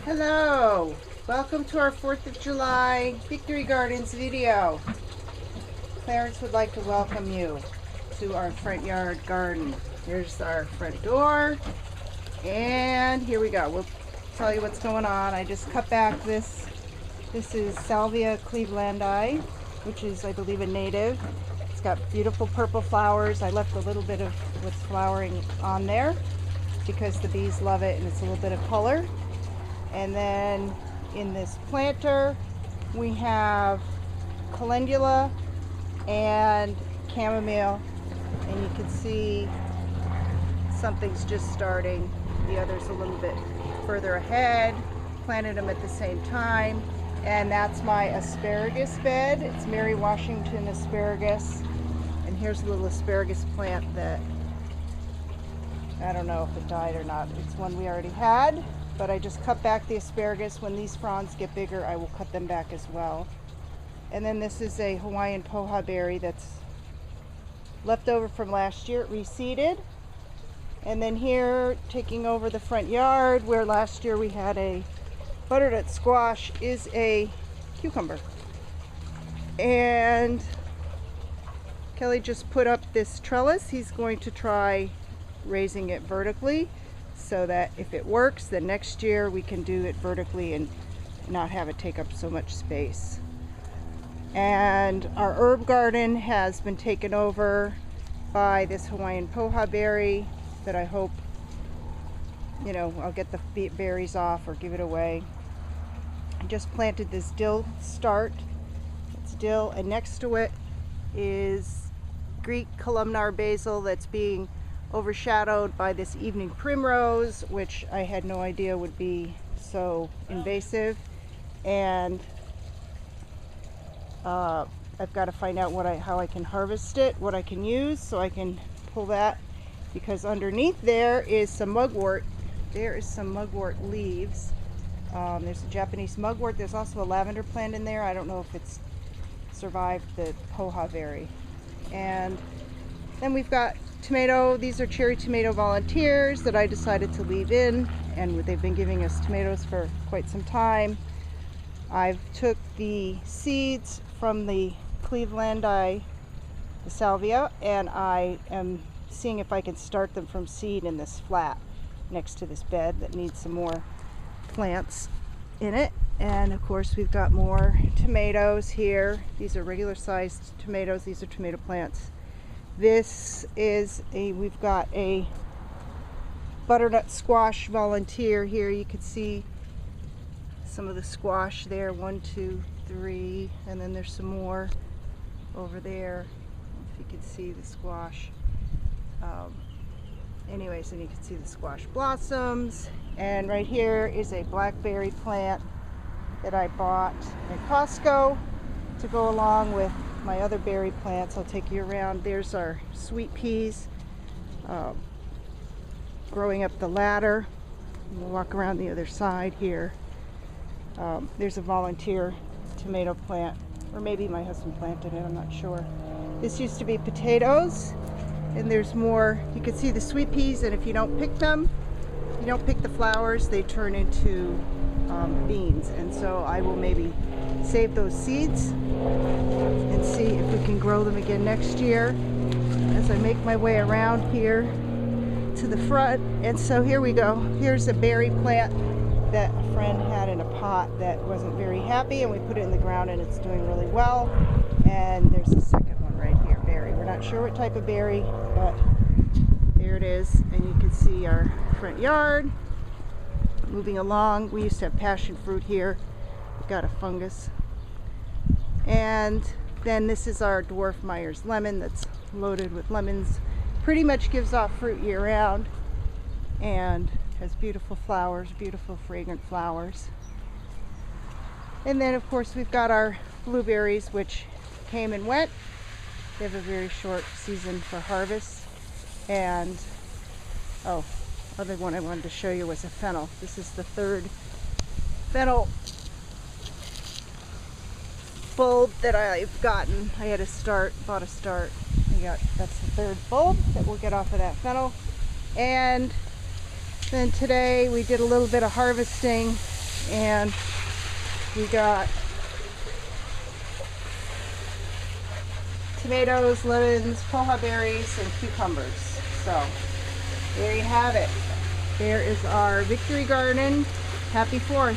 Hello! Welcome to our 4th of July Victory Gardens video. Clarence would like to welcome you to our front yard garden. Here's our front door, and here we go. We'll tell you what's going on. I just cut back this. This is Salvia clevelandi, which is, I believe, a native. It's got beautiful purple flowers. I left a little bit of what's flowering on there because the bees love it and it's a little bit of color. And then in this planter, we have calendula and chamomile. And you can see something's just starting. The other's a little bit further ahead. Planted them at the same time. And that's my asparagus bed. It's Mary Washington asparagus. And here's a little asparagus plant that, I don't know if it died or not. It's one we already had. But I just cut back the asparagus. When these fronds get bigger, I will cut them back as well. And then this is a Hawaiian poha berry that's left over from last year. It reseeded. And then here, taking over the front yard, where last year we had a butternut squash, is a cucumber. And Kelly just put up this trellis. He's going to try raising it vertically, so that if it works, then next year we can do it vertically and not have it take up so much space. And our herb garden has been taken over by this Hawaiian poha berry that I hope, I'll get the berries off or give it away. I just planted this dill start. It's dill, and next to it is Greek columnar basil that's being overshadowed by this evening primrose, which I had no idea would be so invasive. And I've got to find out how I can harvest it, what I can use, so I can pull that, because underneath there is some mugwort. There is some mugwort leaves. There's a Japanese mugwort. There's also a lavender plant in there. I don't know if it's survived the poha berry. And then we've got tomato. These are cherry tomato volunteers that I decided to leave in, and they've been giving us tomatoes for quite some time. I've took the seeds from the clevelandi, the salvia, and I am seeing if I can start them from seed in this flat next to this bed that needs some more plants in it. And of course we've got more tomatoes here. These are regular sized tomatoes. These are tomato plants. This is we've got a butternut squash volunteer here. You can see some of the squash there, 1, 2, 3, and then there's some more over there. If you can see the squash. Anyways, and you can see the squash blossoms. And right here is a blackberry plant that I bought at Costco to go along with my other berry plants. I'll take you around. There's our sweet peas growing up the ladder. We'll walk around the other side here. There's a volunteer tomato plant, or maybe my husband planted it, I'm not sure. This used to be potatoes, and there's more. You can see the sweet peas, and if you don't pick them, you don't pick the flowers, they turn into beans. And so I will maybe save those seeds and see if we can grow them again next year as I make my way around here to the front. And so here we go. Here's a berry plant that a friend had in a pot that wasn't very happy, and we put it in the ground and it's doing really well. And there's a second one right here, berry. We're not sure what type of berry, but there it is. And you can see our front yard moving along. We used to have passion fruit here. We've got a fungus. And then this is our dwarf Myers lemon that's loaded with lemons. Pretty much gives off fruit year round and has beautiful flowers, beautiful fragrant flowers. And then of course we've got our blueberries, which came and went. They have a very short season for harvest. And other one I wanted to show you was a fennel. This is the third fennel bulb that I've gotten. I had bought a start. That's the third bulb that we'll get off of that fennel. And then today we did a little bit of harvesting And we got tomatoes, lemons, poha berries, and cucumbers. So there you have it. There is our victory garden. Happy 4th.